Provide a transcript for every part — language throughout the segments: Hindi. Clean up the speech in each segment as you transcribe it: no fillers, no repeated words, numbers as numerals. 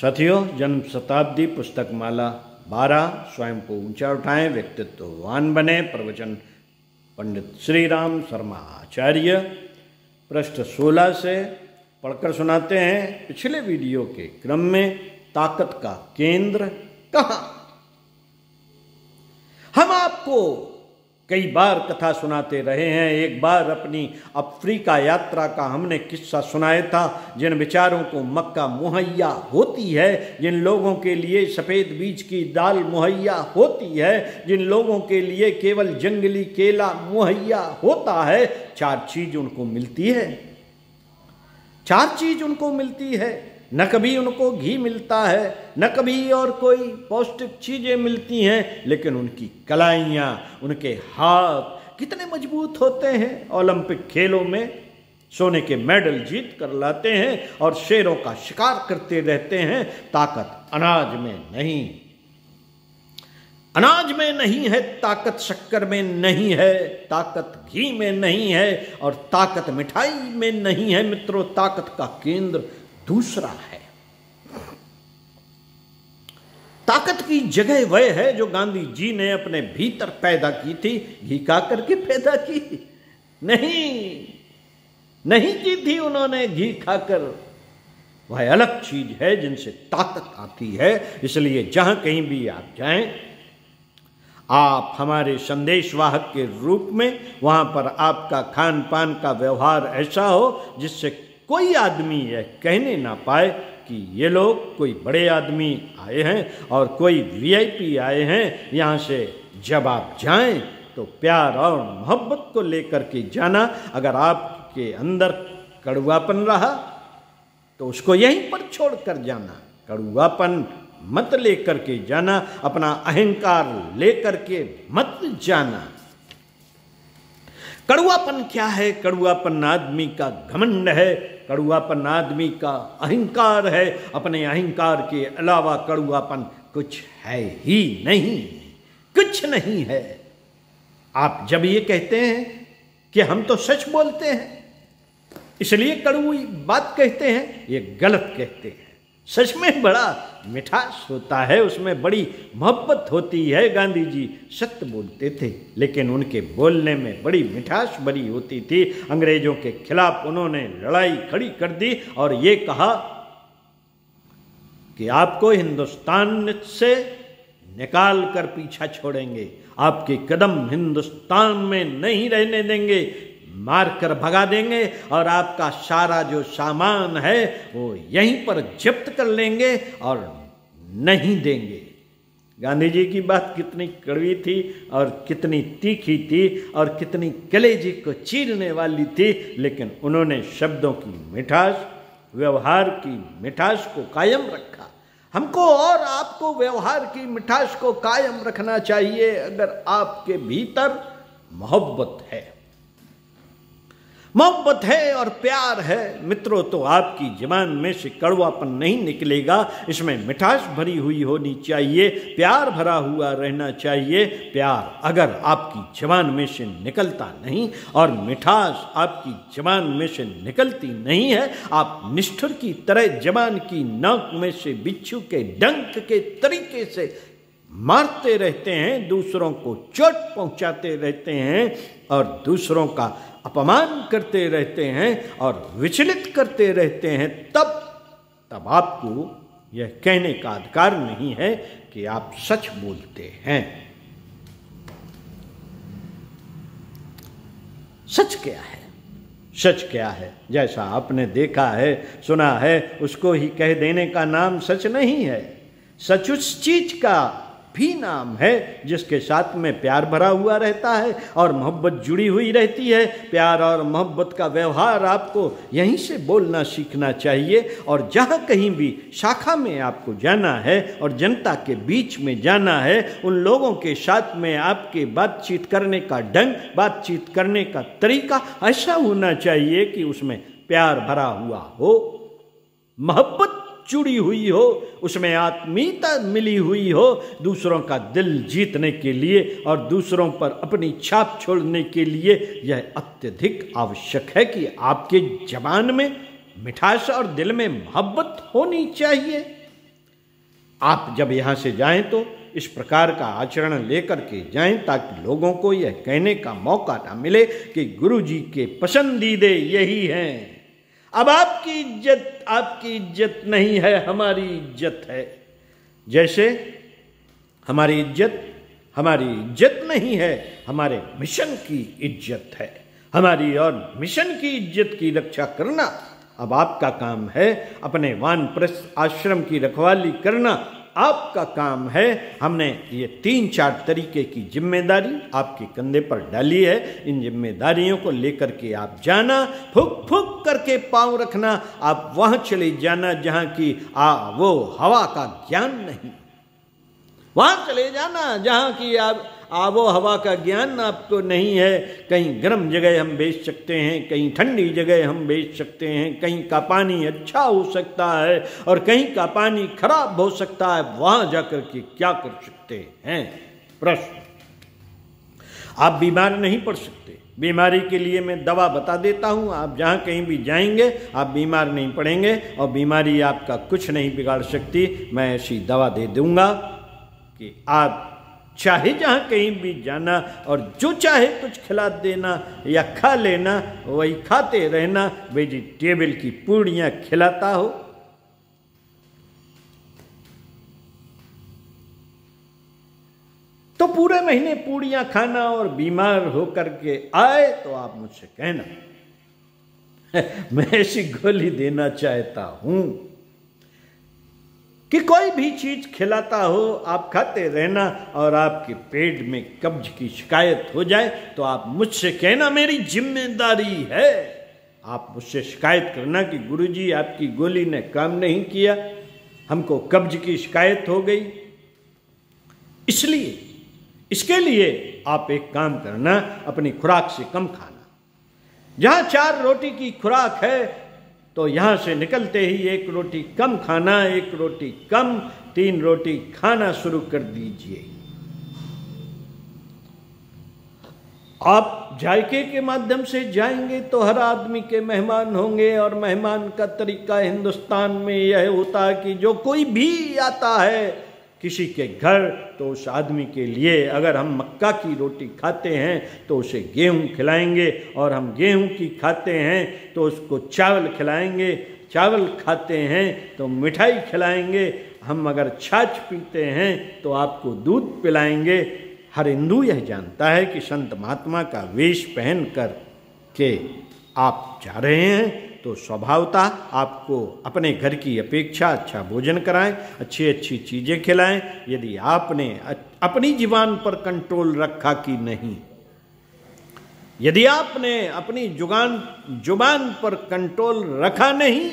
साथियों, जन्म शताब्दी पुस्तक माला 12 स्वयं को ऊंचा उठाएं, व्यक्तित्ववान बने। प्रवचन पंडित श्री राम शर्मा आचार्य। पृष्ठ 16 से पढ़कर सुनाते हैं। पिछले वीडियो के क्रम में ताकत का केंद्र कहाँ, हम आपको कई बार कथा सुनाते रहे हैं। एक बार अपनी अफ्रीका यात्रा का हमने किस्सा सुनाया था। जिन विचारों को मक्का मुहैया होती है, जिन लोगों के लिए सफ़ेद बीज की दाल मुहैया होती है, जिन लोगों के लिए केवल जंगली केला मुहैया होता है, 4 चीज उनको मिलती है। 4 चीज उनको मिलती है। न कभी उनको घी मिलता है, न कभी और कोई पौष्टिक चीजें मिलती हैं, लेकिन उनकी कलाइयाँ, उनके हाथ कितने मजबूत होते हैं। ओलंपिक खेलों में सोने के मेडल जीत कर लाते हैं और शेरों का शिकार करते रहते हैं। ताकत अनाज में नहीं, अनाज में नहीं है ताकत, शक्कर में नहीं है ताकत, घी में नहीं है और ताकत मिठाई में नहीं है। मित्रों, ताकत का केंद्र दूसरा है। ताकत की जगह वह है जो गांधी जी ने अपने भीतर पैदा की थी। घी खा करके पैदा की नहीं की थी उन्होंने घी खाकर। वह अलग चीज है जिनसे ताकत आती है। इसलिए जहां कहीं भी आप जाएं, आप हमारे संदेशवाहक के रूप में, वहां पर आपका खान पान का व्यवहार ऐसा हो जिससे कोई आदमी यह कहने ना पाए कि ये लोग कोई बड़े आदमी आए हैं और कोई वीआईपी आए हैं। यहाँ से जब आप जाएं तो प्यार और मोहब्बत को लेकर के जाना। अगर आपके अंदर कड़वापन रहा तो उसको यहीं पर छोड़ कर जाना। कड़वापन मत लेकर के जाना, अपना अहंकार लेकर के मत जाना। कड़वापन क्या है? कड़वापन आदमी का घमंड है, कड़वापन आदमी का अहंकार है। अपने अहंकार के अलावा कड़वापन कुछ है ही नहीं, कुछ नहीं है। आप जब ये कहते हैं कि हम तो सच बोलते हैं इसलिए कड़वी बात कहते हैं, ये गलत कहते हैं। सच में बड़ा मिठास होता है, उसमें बड़ी मोहब्बत होती है। गांधी जी सत्य बोलते थे, लेकिन उनके बोलने में बड़ी मिठास भरी होती थी। अंग्रेजों के खिलाफ उन्होंने लड़ाई खड़ी कर दी और ये कहा कि आपको हिंदुस्तान से निकाल कर पीछा छोड़ेंगे, आपके कदम हिंदुस्तान में नहीं रहने देंगे, मार कर भगा देंगे और आपका सारा जो सामान है वो यहीं पर जब्त कर लेंगे और नहीं देंगे। गांधी जी की बात कितनी कड़वी थी और कितनी तीखी थी और कितनी कलेजे को चीरने वाली थी, लेकिन उन्होंने शब्दों की मिठास, व्यवहार की मिठास को कायम रखा। हमको और आपको व्यवहार की मिठास को कायम रखना चाहिए। अगर आपके भीतर मोहब्बत है, मोहब्बत है और प्यार है मित्रों, तो आपकी ज़बान में से कड़वापन नहीं निकलेगा। इसमें मिठास भरी हुई होनी चाहिए, प्यार भरा हुआ रहना चाहिए। प्यार अगर आपकी ज़बान में से निकलता नहीं और मिठास आपकी ज़बान में से निकलती नहीं है, आप निष्ठुर की तरह ज़बान की नाक में से बिच्छू के डंक के तरीके से मारते रहते हैं, दूसरों को चोट पहुंचाते रहते हैं और दूसरों का अपमान करते रहते हैं और विचलित करते रहते हैं, तब आपको यह कहने का अधिकार नहीं है कि आप सच बोलते हैं। सच क्या है? सच क्या है? जैसा आपने देखा है, सुना है, उसको ही कह देने का नाम सच नहीं है। सच उस चीज का भी नाम है जिसके साथ में प्यार भरा हुआ रहता है और मोहब्बत जुड़ी हुई रहती है। प्यार और मोहब्बत का व्यवहार आपको यहीं से बोलना सीखना चाहिए। और जहाँ कहीं भी शाखा में आपको जाना है और जनता के बीच में जाना है, उन लोगों के साथ में आपके बातचीत करने का ढंग, बातचीत करने का तरीका ऐसा होना चाहिए कि उसमें प्यार भरा हुआ हो, मोहब्बत जुड़ी हुई हो, उसमें आत्मीयता मिली हुई हो। दूसरों का दिल जीतने के लिए और दूसरों पर अपनी छाप छोड़ने के लिए यह अत्यधिक आवश्यक है कि आपके ज़बान में मिठास और दिल में मोहब्बत होनी चाहिए। आप जब यहाँ से जाएं तो इस प्रकार का आचरण लेकर के जाएं, ताकि लोगों को यह कहने का मौका ना मिले कि गुरुजी के पसंदीदे यही हैं। अब आपकी इज्जत नहीं है, हमारी इज्जत है। जैसे हमारी इज्जत नहीं है, हमारे मिशन की इज्जत है। हमारी और मिशन की इज्जत की रक्षा करना अब आपका काम है। अपने वानप्रस्थ आश्रम की रखवाली करना आपका काम है। हमने ये 3-4 तरीके की जिम्मेदारी आपके कंधे पर डाली है। इन जिम्मेदारियों को लेकर के आप जाना, फूक फूक करके पांव रखना, आप वहां चले जाना जहां की वो हवा का ज्ञान नहीं। वहां चले जाना जहां की आबो हवा का ज्ञान आपको नहीं है। कहीं गर्म जगह हम बेच सकते हैं, कहीं ठंडी जगह हम बेच सकते हैं, कहीं का पानी अच्छा हो सकता है और कहीं का पानी खराब हो सकता है। वहां जाकर के क्या कर सकते हैं? प्रश्न। आप बीमार नहीं पड़ सकते। बीमारी के लिए मैं दवा बता देता हूं। आप जहां कहीं भी जाएंगे आप बीमार नहीं पड़ेंगे और बीमारी आपका कुछ नहीं बिगाड़ सकती। मैं ऐसी दवा दे दूंगा कि आप चाहे जहां कहीं भी जाना और जो चाहे कुछ खिला देना या खा लेना, वही खाते रहना। वेजिटेबल की पूड़ियां खिलाता हो, तो पूरे महीने पूड़ियां खाना और बीमार होकर के आए तो आप मुझसे कहना मैं ऐसी गोली देना चाहता हूं कि कोई भी चीज खिलाता हो, आप खाते रहना और आपके पेट में कब्ज की शिकायत हो जाए तो आप मुझसे कहना, मेरी जिम्मेदारी है। आप मुझसे शिकायत करना कि गुरुजी आपकी गोली ने काम नहीं किया, हमको कब्ज की शिकायत हो गई। इसलिए इसके लिए आप एक काम करना, अपनी खुराक से कम खाना। जहां 4 रोटी की खुराक है तो यहां से निकलते ही 1 रोटी कम खाना, 1 रोटी कम, 3 रोटी खाना शुरू कर दीजिए। आप जायके के माध्यम से जाएंगे तो हर आदमी के मेहमान होंगे और मेहमान का तरीका हिंदुस्तान में यह होता है कि जो कोई भी आता है किसी के घर तो उस आदमी के लिए अगर हम मक्का की रोटी खाते हैं तो उसे गेहूं खिलाएंगे, और हम गेहूं की खाते हैं तो उसको चावल खिलाएंगे, चावल खाते हैं तो मिठाई खिलाएंगे, हम अगर छाछ पीते हैं तो आपको दूध पिलाएंगे। हर हिंदू यह जानता है कि संत महात्मा का वेश पहन कर के आप जा रहे हैं तो स्वभावतः आपको अपने घर की अपेक्षा अच्छा भोजन कराएं, अच्छी अच्छी चीज़ें खिलाएं। यदि आपने अपनी जुबान पर कंट्रोल रखा कि नहीं, यदि आपने अपनी जुबान पर कंट्रोल रखा नहीं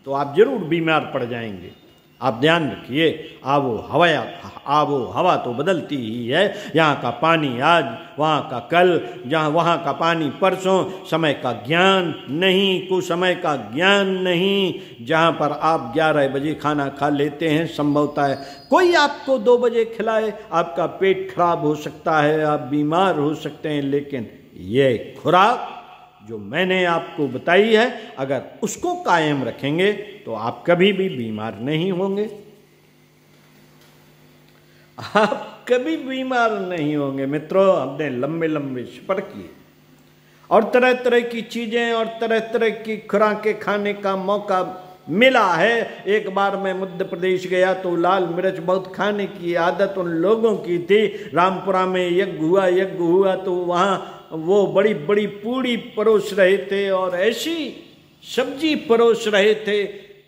तो आप जरूर बीमार पड़ जाएंगे। आप ध्यान रखिए, आबो हवा तो बदलती ही है। यहाँ का पानी आज, वहाँ का कल, वहाँ का पानी परसों। समय का ज्ञान नहीं, कुसमय का ज्ञान नहीं। जहाँ पर आप 11 बजे खाना खा लेते हैं, संभवतः कोई आपको 2 बजे खिलाए, आपका पेट खराब हो सकता है, आप बीमार हो सकते हैं। लेकिन ये खुराक जो मैंने आपको बताई है, अगर उसको कायम रखेंगे तो आप कभी भी बीमार नहीं होंगे। आप कभी बीमार नहीं होंगे। मित्रों, हमने लंबे लंबे सफर किए और तरह तरह की चीजें और तरह तरह की खुराकें खाने का मौका मिला है। एक बार मैं मध्य प्रदेश गया तो लाल मिर्च बहुत खाने की आदत उन लोगों की थी। रामपुरा में यज्ञ हुआ तो वहाँ वो बड़ी बड़ी पूड़ी परोस रहे थे और ऐसी सब्जी परोस रहे थे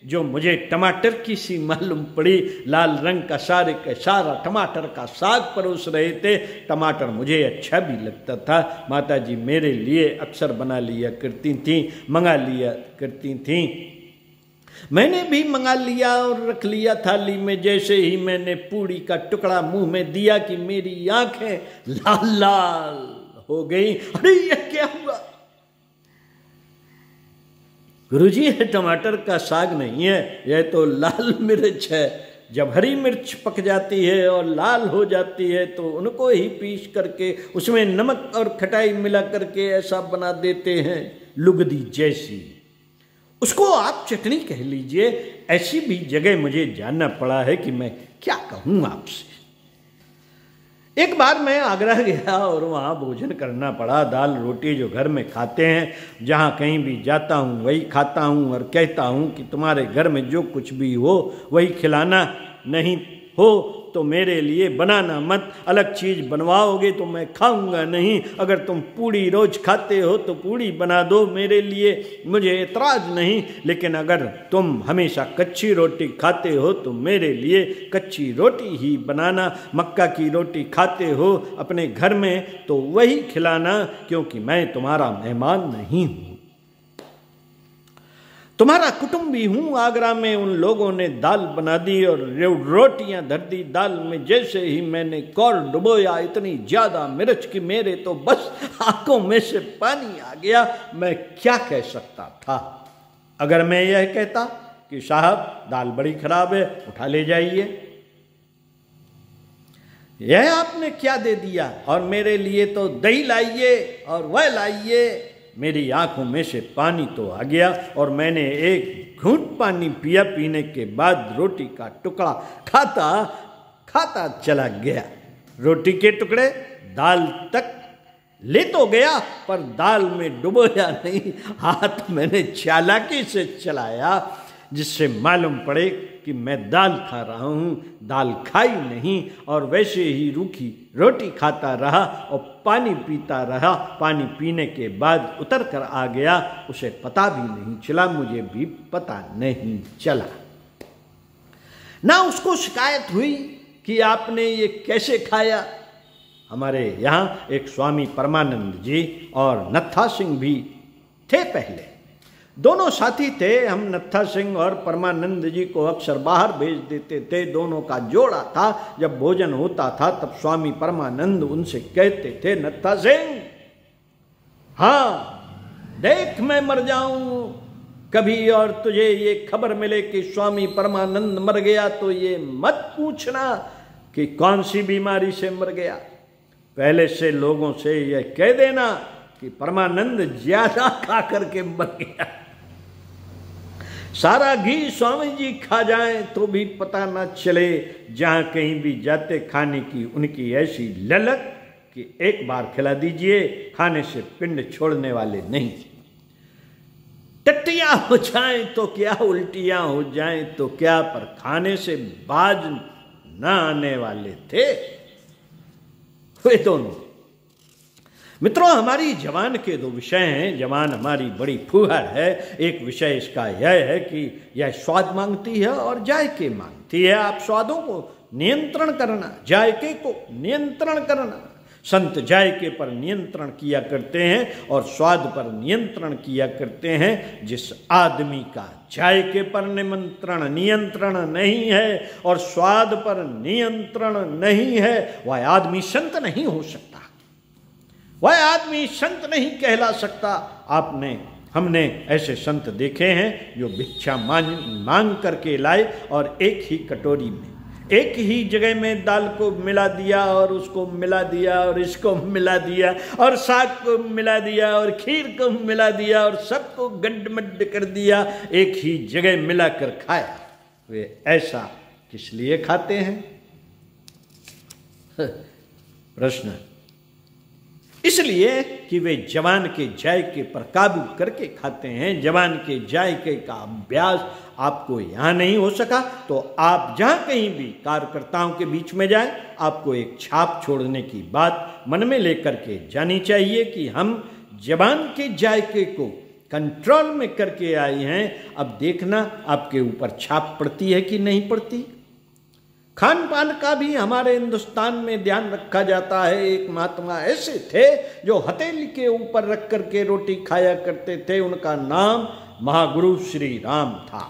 जो मुझे टमाटर की सी मालूम पड़ी। लाल रंग का सारा टमाटर का साग परोस रहे थे। टमाटर मुझे अच्छा भी लगता था। माता जी मेरे लिए अक्सर बना लिया करती थी, मंगा लिया करती थी। मैंने भी मंगा लिया और रख लिया थाली में। जैसे ही मैंने पूड़ी का टुकड़ा मुंह में दिया कि मेरी आंखें लाल लाल हो गई। अरे ये क्या हुआ? गुरुजी, ये टमाटर का साग नहीं है, यह तो लाल मिर्च है। जब हरी मिर्च पक जाती है और लाल हो जाती है तो उनको ही पीस करके उसमें नमक और खटाई मिला करके ऐसा बना देते हैं लुगदी जैसी। उसको आप चटनी कह लीजिए। ऐसी भी जगह मुझे जानना पड़ा है कि मैं क्या कहूँ आपसे। एक बार मैं आगरा गया और वहाँ भोजन करना पड़ा। दाल रोटी जो घर में खाते हैं, जहाँ कहीं भी जाता हूँ वही खाता हूँ और कहता हूँ कि तुम्हारे घर में जो कुछ भी हो वही खिलाना, नहीं हो तो मेरे लिए बनाना मत। अलग चीज़ बनवाओगे तो मैं खाऊंगा नहीं। अगर तुम पूड़ी रोज खाते हो तो पूड़ी बना दो मेरे लिए, मुझे एतराज़ नहीं। लेकिन अगर तुम हमेशा कच्ची रोटी खाते हो तो मेरे लिए कच्ची रोटी ही बनाना। मक्का की रोटी खाते हो अपने घर में तो वही खिलाना, क्योंकि मैं तुम्हारा मेहमान नहीं हूँ, तुम्हारा कुटुंबी हूँ। आगरा में उन लोगों ने दाल बना दी और रोटियां धर दी दाल में। जैसे ही मैंने कौर डुबोया, इतनी ज्यादा मिर्च कि मेरे तो बस आंखों में से पानी आ गया। मैं क्या कह सकता था? अगर मैं यह कहता कि साहब दाल बड़ी खराब है, उठा ले जाइए, यह आपने क्या दे दिया, और मेरे लिए तो दही लाइए और वह लाइए, मेरी आंखों में से पानी तो आ गया और मैंने एक घूंट पानी पिया। पीने के बाद रोटी का टुकड़ा खाता खाता चला गया। रोटी के टुकड़े दाल तक ले तो गया पर दाल में डुबोया नहीं। हाथ मैंने चालाकी से चलाया जिससे मालूम पड़े कि मैं दाल खा रहा हूँ। दाल खाई नहीं और वैसे ही रूखी रोटी खाता रहा और पानी पीता रहा। पानी पीने के बाद उतर कर आ गया। उसे पता भी नहीं चला, मुझे भी पता नहीं चला। ना उसको शिकायत हुई कि आपने ये कैसे खाया। हमारे यहाँ एक स्वामी परमानंद जी और नत्था सिंह भी थे पहले, दोनों साथी थे। हम नत्था सिंह और परमानंद जी को अक्सर बाहर भेज देते थे। दोनों का जोड़ा था। जब भोजन होता था तब स्वामी परमानंद उनसे कहते थे, नत्था सिंह, हाँ देख मैं मर जाऊं कभी और तुझे ये खबर मिले कि स्वामी परमानंद मर गया तो ये मत पूछना कि कौन सी बीमारी से मर गया। पहले से लोगों से यह कह देना कि परमानंद ज्यादा खा करके मर गया। सारा घी स्वामी जी खा जाएं तो भी पता ना चले। जहां कहीं भी जाते खाने की उनकी ऐसी ललक कि एक बार खिला दीजिए, खाने से पिंड छोड़ने वाले नहीं। टट्टियां हो जाएं तो क्या, उल्टियां हो जाएं तो क्या, पर खाने से बाज ना आने वाले थे वे दोनों। मित्रों, हमारी जवान के दो विषय हैं। जवान हमारी बड़ी फूहड़ है। एक विषय इसका यह है कि यह स्वाद मांगती है और जायके मांगती है। आप स्वादों को नियंत्रण करना, जायके को नियंत्रण करना। संत जायके पर नियंत्रण किया करते हैं और स्वाद पर नियंत्रण किया करते हैं। जिस आदमी का जायके पर नियंत्रण नहीं है और स्वाद पर नियंत्रण नहीं है, वह आदमी संत नहीं हो सकता, वह आदमी संत नहीं कहला सकता। हमने ऐसे संत देखे हैं जो भिक्षा मांग करके लाए और एक ही कटोरी में, एक ही जगह में दाल को मिला दिया और उसको मिला दिया और इसको मिला दिया और साग को मिला दिया और खीर को मिला दिया और सबको गड्ढमड्ढ कर दिया, एक ही जगह मिलाकर खाया। वे ऐसा किस लिए खाते हैं? प्रश्न। इसलिए कि वे जवान के जायके पर काबू करके खाते हैं। जवान के जायके का अभ्यास आपको यहाँ नहीं हो सका तो आप जहाँ कहीं भी कार्यकर्ताओं के बीच में जाएं, आपको एक छाप छोड़ने की बात मन में लेकर के जानी चाहिए कि हम जवान के जायके को कंट्रोल में करके आए हैं। अब देखना आपके ऊपर छाप पड़ती है कि नहीं पड़ती। खान पान का भी हमारे हिंदुस्तान में ध्यान रखा जाता है। एक महात्मा ऐसे थे जो हथेली के ऊपर रख करके रोटी खाया करते थे। उनका नाम महागुरु श्री राम था।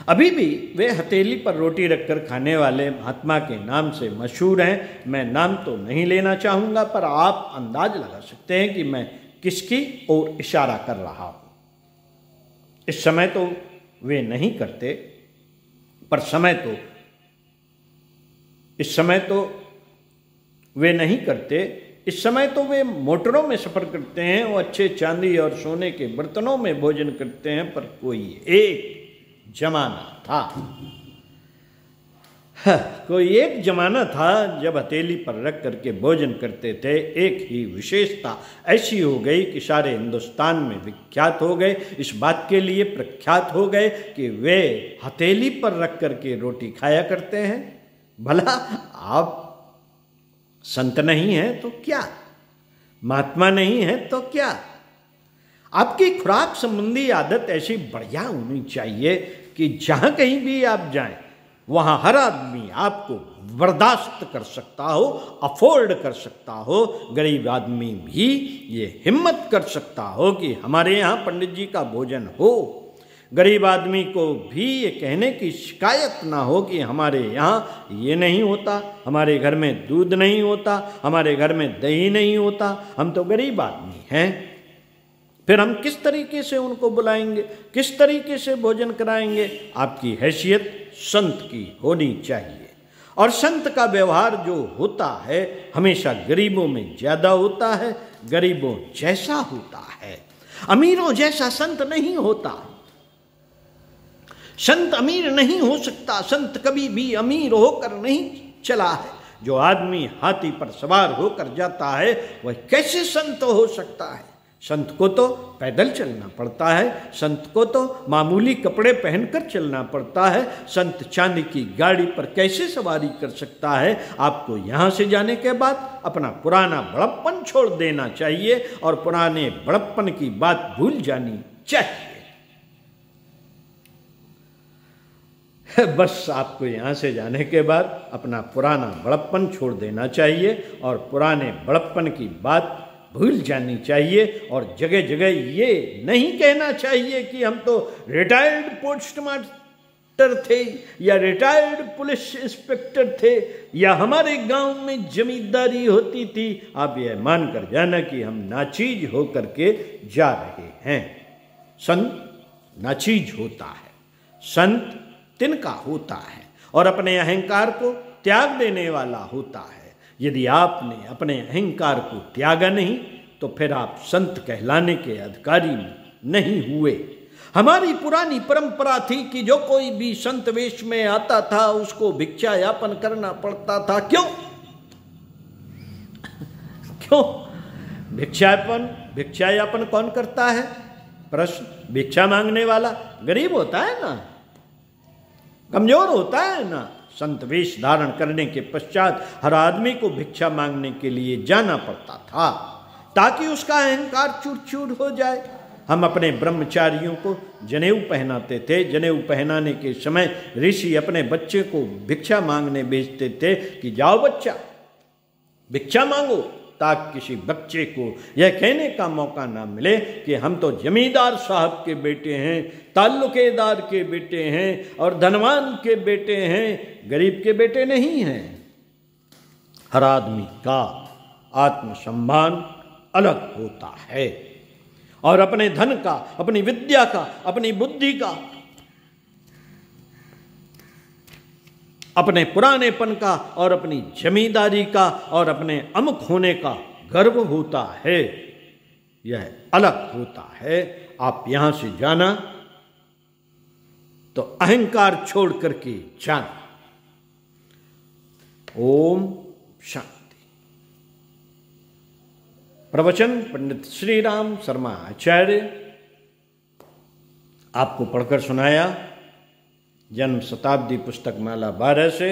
अभी भी वे हथेली पर रोटी रखकर खाने वाले महात्मा के नाम से मशहूर हैं। मैं नाम तो नहीं लेना चाहूँगा, पर आप अंदाज लगा सकते हैं कि मैं किसकी ओर इशारा कर रहा हूँ। इस समय तो वे नहीं करते, पर इस समय तो वे नहीं करते। इस समय तो वे मोटरों में सफ़र करते हैं और अच्छे चांदी और सोने के बर्तनों में भोजन करते हैं, पर कोई एक जमाना था। कोई एक जमाना था जब हथेली पर रख करके भोजन करते थे। एक ही विशेषता ऐसी हो गई कि सारे हिंदुस्तान में विख्यात हो गए, इस बात के लिए प्रख्यात हो गए कि वे हथेली पर रख करके रोटी खाया करते हैं। भला आप संत नहीं हैं तो क्या, महात्मा नहीं है तो क्या, आपकी खुराक संबंधी आदत ऐसी बढ़िया होनी चाहिए कि जहां कहीं भी आप जाएं वहां हर आदमी आपको बर्दाश्त कर सकता हो, अफोर्ड कर सकता हो। गरीब आदमी भी ये हिम्मत कर सकता हो कि हमारे यहाँ पंडित जी का भोजन हो। गरीब आदमी को भी ये कहने की शिकायत ना हो कि हमारे यहाँ ये नहीं होता, हमारे घर में दूध नहीं होता, हमारे घर में दही नहीं होता, हम तो गरीब आदमी हैं। फिर हम किस तरीके से उनको बुलाएंगे, किस तरीके से भोजन कराएंगे? आपकी हैसियत संत की होनी चाहिए। और संत का व्यवहार जो होता है हमेशा गरीबों में ज्यादा होता है, गरीबों जैसा होता है, अमीरों जैसा संत नहीं होता। संत अमीर नहीं हो सकता, संत कभी भी अमीर होकर नहीं चला है। जो आदमी हाथी पर सवार होकर जाता है वह कैसे संत हो सकता है? संत को तो पैदल चलना पड़ता है, संत को तो मामूली कपड़े पहनकर चलना पड़ता है। संत चांदी की गाड़ी पर कैसे सवारी कर सकता है? आपको यहाँ से जाने के बाद अपना पुराना बड़प्पन छोड़ देना चाहिए और पुराने बड़प्पन की बात भूल जानी चाहिए। बस आपको यहाँ से जाने के बाद अपना पुराना बड़प्पन छोड़ देना चाहिए और पुराने बड़प्पन की बात भूल जानी चाहिए। और जगह जगह ये नहीं कहना चाहिए कि हम तो रिटायर्ड पोस्ट मास्टर थे या रिटायर्ड पुलिस इंस्पेक्टर थे या हमारे गांव में जमींदारी होती थी। आप यह मानकर जाना कि हम नाचीज होकर के जा रहे हैं। संत नाचीज होता है, संत तिनका होता है और अपने अहंकार को त्याग देने वाला होता है। यदि आपने अपने अहंकार को त्यागा नहीं तो फिर आप संत कहलाने के अधिकारी नहीं हुए। हमारी पुरानी परंपरा थी कि जो कोई भी संत वेश में आता था उसको भिक्षा यापन करना पड़ता था। क्यों? क्यों भिक्षा यापन कौन करता है? प्रश्न। भिक्षा मांगने वाला गरीब होता है ना, कमजोर होता है ना। संत वेश धारण करने के पश्चात हर आदमी को भिक्षा मांगने के लिए जाना पड़ता था ताकि उसका अहंकार चूर चूर हो जाए। हम अपने ब्रह्मचारियों को जनेऊ पहनाते थे। जनेऊ पहनाने के समय ऋषि अपने बच्चे को भिक्षा मांगने भेजते थे कि जाओ बच्चा भिक्षा मांगो, ताकि किसी बच्चे को यह कहने का मौका ना मिले कि हम तो जमींदार साहब के बेटे हैं, ताल्लुकेदार के बेटे हैं और धनवान के बेटे हैं, गरीब के बेटे नहीं हैं। हर आदमी का आत्मसम्मान अलग होता है और अपने धन का, अपनी विद्या का, अपनी बुद्धि का, अपने पुरानेपन का और अपनी जमींदारी का और अपने अमुक होने का गर्व होता है। यह अलग होता है। आप यहां से जाना तो अहंकार छोड़ करके जाना। ओम शांति। प्रवचन पंडित श्री राम शर्मा आचार्य आपको पढ़कर सुनाया। जन्म शताब्दी पुस्तक माला 12 से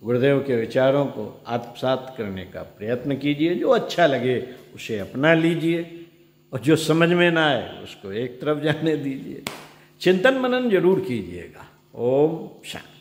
गुरुदेव के विचारों को आत्मसात करने का प्रयत्न कीजिए। जो अच्छा लगे उसे अपना लीजिए और जो समझ में ना आए उसको एक तरफ जाने दीजिए। चिंतन मनन जरूर कीजिएगा। ओम शांति।